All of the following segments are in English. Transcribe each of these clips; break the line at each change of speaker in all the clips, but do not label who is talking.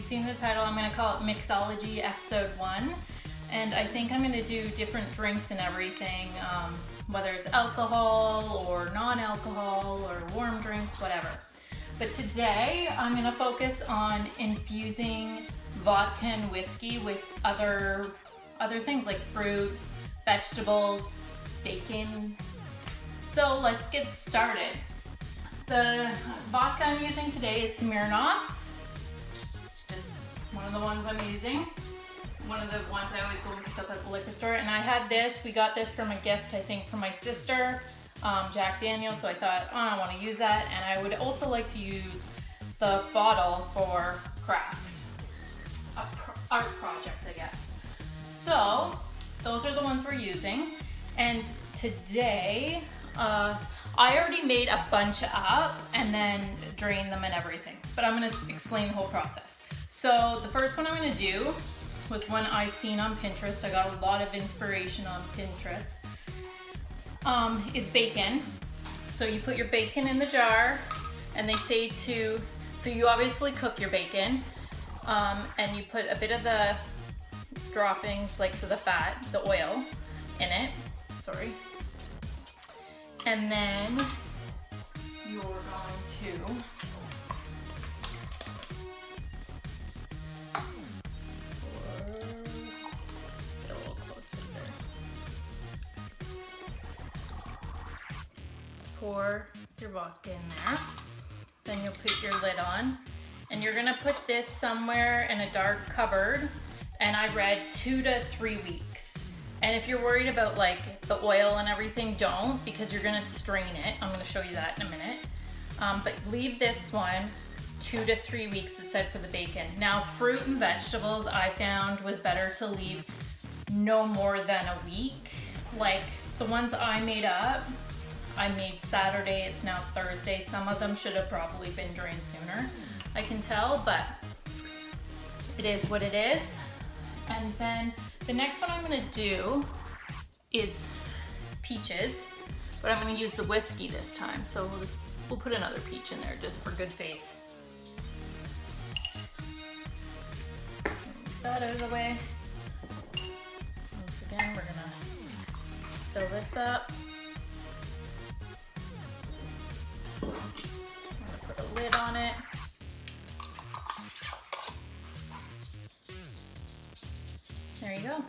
seen the title, I'm gonna call it Mixology Episode 1. And I think I'm gonna do different drinks and everything, whether it's alcohol or non-alcohol or warm drinks, whatever. But today I'm gonna focus on infusing vodka and whiskey with other things like fruit, vegetables, bacon. So let's get started. The vodka I'm using today is Smirnoff. It's just one of the ones I'm using. One of the ones I always go and pick up at the liquor store. And I had this, we got this from a gift, I think, from my sister, Jack Daniels. So I thought, oh, I want to use that. And I would also like to use the bottle for craft, art project, I guess. So those are the ones we're using. And today, I already made a bunch up and then drained them and everything. But I'm going to explain the whole process. So the first one I'm going to do was one I seen on Pinterest. I got a lot of inspiration on Pinterest. Is bacon. So you put your bacon in the jar, and they say so you obviously cook your bacon, and you put a bit of the droppings, like so the fat, the oil in it, and then you're going to pour your vodka in there. Then you'll put your lid on, and you're gonna put this somewhere in a dark cupboard, and I read 2 to 3 weeks. And if you're worried about like the oil and everything, don't, because you're gonna strain it. I'm gonna show you that in a minute. But leave this one 2 to 3 weeks, it said, for the bacon. Now, fruit and vegetables I found was better to leave no more than a week. Like the ones I made up, I made Saturday, it's now Thursday. Some of them should have probably been drained sooner, I can tell, but it is what it is. And then the next one I'm gonna do is peaches, but I'm gonna use the whiskey this time. So we'll put another peach in there just for good faith. Move that out of the way. Once again, we're gonna fill this up. I'm gonna put a lid on it. There you go.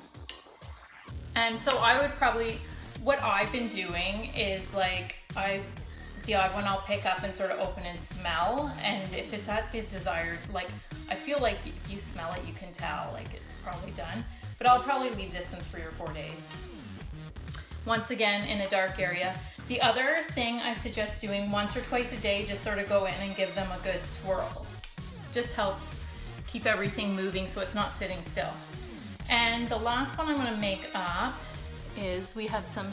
And so I would probably, what I've been doing is like, the odd one I'll pick up and sort of open and smell. And if it's at the desired, like, I feel like if you smell it, you can tell like it's probably done. But I'll probably leave this one 3 or 4 days. Once again, in a dark area. The other thing I suggest doing once or twice a day, just sort of go in and give them a good swirl. Just helps keep everything moving so it's not sitting still. And the last one I'm gonna make up is, we have some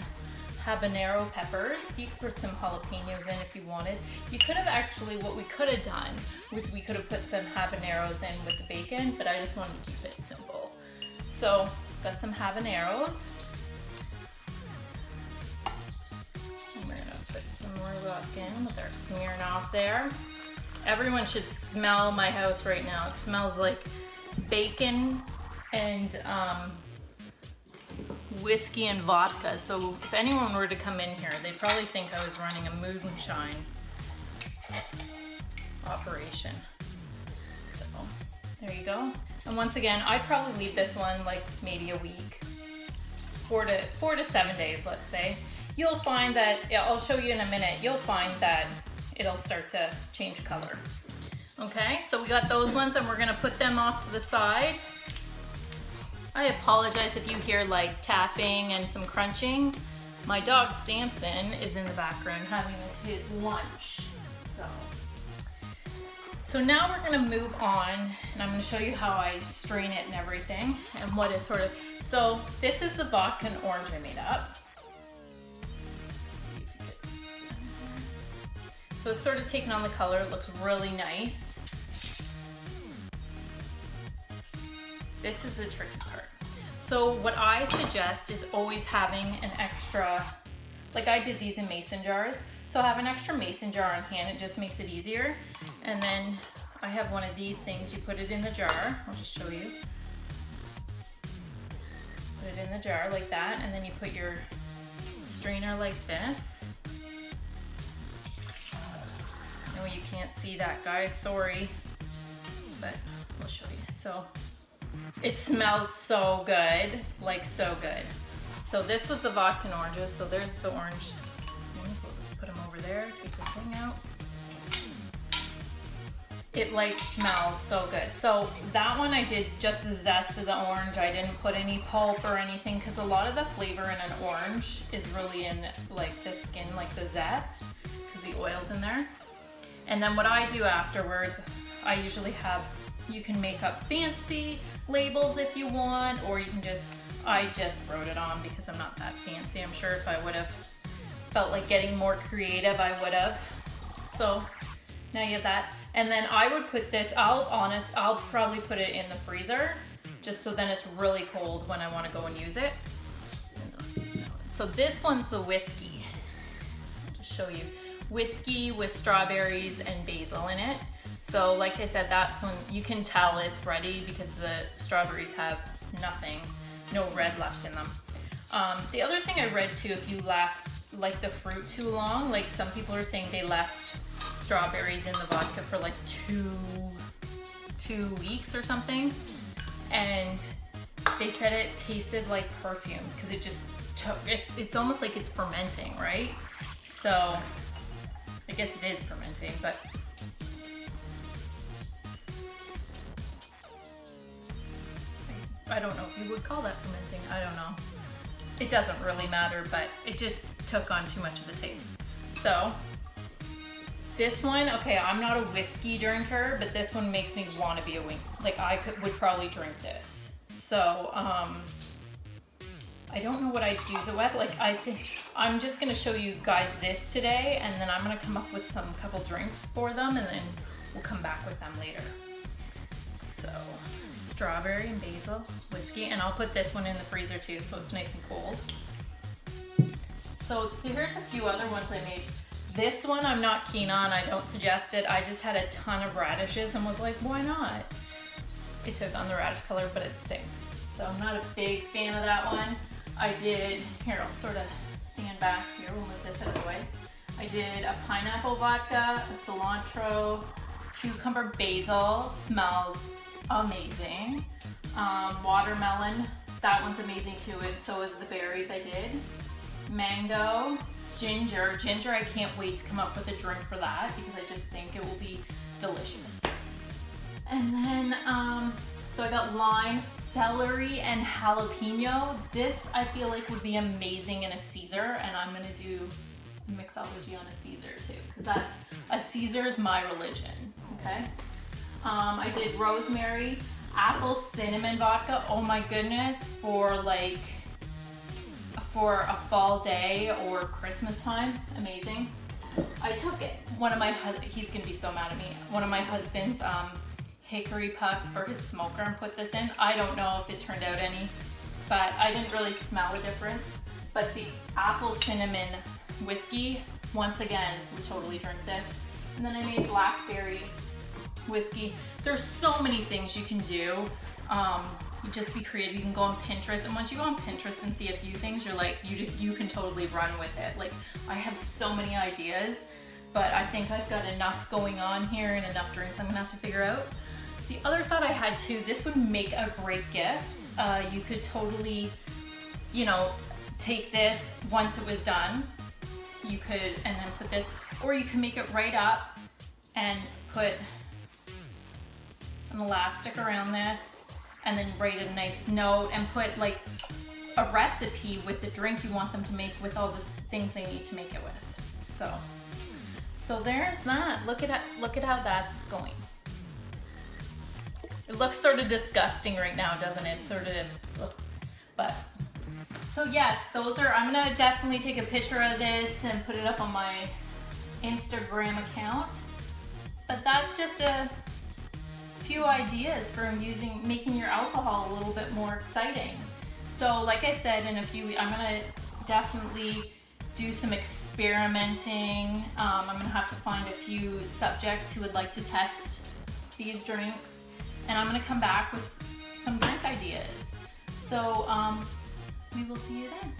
habanero peppers. You could put some jalapenos in if you wanted. You could have actually, what we could have done was we could have put some habaneros in with the bacon, but I just wanted to keep it simple. So, got some habaneros. And we're gonna put some more vodka in with our Smirnoff there. Everyone should smell my house right now. It smells like bacon and whiskey and vodka. So if anyone were to come in here, they'd probably think I was running a moonshine operation. So there you go. And once again, I'd probably leave this one like maybe a week, 4 to 7 days, let's say. You'll find that, I'll show you in a minute, you'll find that it'll start to change color. Okay, so we got those ones, and we're gonna put them off to the side. I apologize if you hear like tapping and some crunching. My dog Samson is in the background having his lunch. So now we're gonna move on, and I'm gonna show you how I strain it and everything, and what is sort of, so this is the vodka and orange I made up. So it's sort of taken on the color, it looks really nice. This is the tricky part. So what I suggest is always having an extra, like I did these in mason jars, so have an extra mason jar on hand, it just makes it easier. And then I have one of these things. You put it in the jar. I'll just show you. Put it in the jar like that, and then you put your strainer like this. No, you can't see that, guys, sorry, but I'll show you. So it smells so good, like so good. So this was the vodka and oranges. So there's the orange things. We'll just put them over there, take the thing out. It like smells so good. So that one I did just the zest of the orange. I didn't put any pulp or anything because a lot of the flavor in an orange is really in like the skin, like the zest, because the oil's in there. And then what I do afterwards, I usually have, you can make up fancy labels if you want, or you can just, I just wrote it on because I'm not that fancy. I'm sure if I would have felt like getting more creative, I would have. So now you have that. And then I would put this, I'll probably put it in the freezer just so then it's really cold when I want to go and use it. So this one's the whiskey. I'll just show you. Whiskey with strawberries and basil in it. So like I said, that's when you can tell it's ready because the strawberries have nothing, no red left in them. The other thing I read too, if you left like the fruit too long, like some people are saying they left strawberries in the vodka for like two weeks or something, and they said it tasted like perfume because it just took, it's almost like it's fermenting, right? So I guess it is fermenting, but I don't know if you would call that fermenting. I don't know. It doesn't really matter, but it just took on too much of the taste. So this one, okay, I'm not a whiskey drinker, but this one makes me want to be a wing. Like would probably drink this. So I don't know what I'd use it with. Like I think I'm just gonna show you guys this today, and then I'm gonna come up with some couple drinks for them, and then we'll come back with them later. So strawberry and basil, whiskey, and I'll put this one in the freezer too, so it's nice and cold. So here's a few other ones I made. This one I'm not keen on, I don't suggest it. I just had a ton of radishes and was like, why not? It took on the radish color, but it stinks. So I'm not a big fan of that one. I did, here I'll sort of stand back here, we'll move this out of the way. I did a pineapple vodka, a cilantro, cucumber basil, smells amazing. Watermelon, that one's amazing too, and so is the berries I did. Mango, ginger. Ginger, I can't wait to come up with a drink for that because I just think it will be delicious. And then, so I got lime, celery, and jalapeno. This I feel like would be amazing in a Caesar, and I'm gonna do mixology on a Caesar too, because a Caesar is my religion, okay? I did rosemary, apple cinnamon vodka. Oh my goodness, for a fall day or Christmas time, amazing. I took it. He's gonna be so mad at me. One of my husband's hickory pucks for his smoker and put this in. I don't know if it turned out any, but I didn't really smell a difference. But the apple cinnamon whiskey, once again, would totally drink this. And then I made blackberry whiskey. There's so many things you can do. Just be creative. You can go on Pinterest, and once you go on Pinterest and see a few things, you're like, you can totally run with it. Like, I have so many ideas, but I think I've got enough going on here and enough drinks I'm gonna have to figure out. The other thought I had too, this would make a great gift. You could totally, take this once it was done. You could, and then put this, or you can make it right up and put an elastic around this, and then write a nice note and put like a recipe with the drink you want them to make with all the things they need to make it with. So there's that. Look at how that's going. It looks sort of disgusting right now, doesn't it? Sort of, ugh. But so yes, those are, I'm gonna definitely take a picture of this and put it up on my Instagram account. But that's just a few ideas for making your alcohol a little bit more exciting. So like I said, in a few weeks, I'm gonna definitely do some experimenting. I'm gonna have to find a few subjects who would like to test these drinks, and I'm gonna come back with some drink ideas. So we will see you then.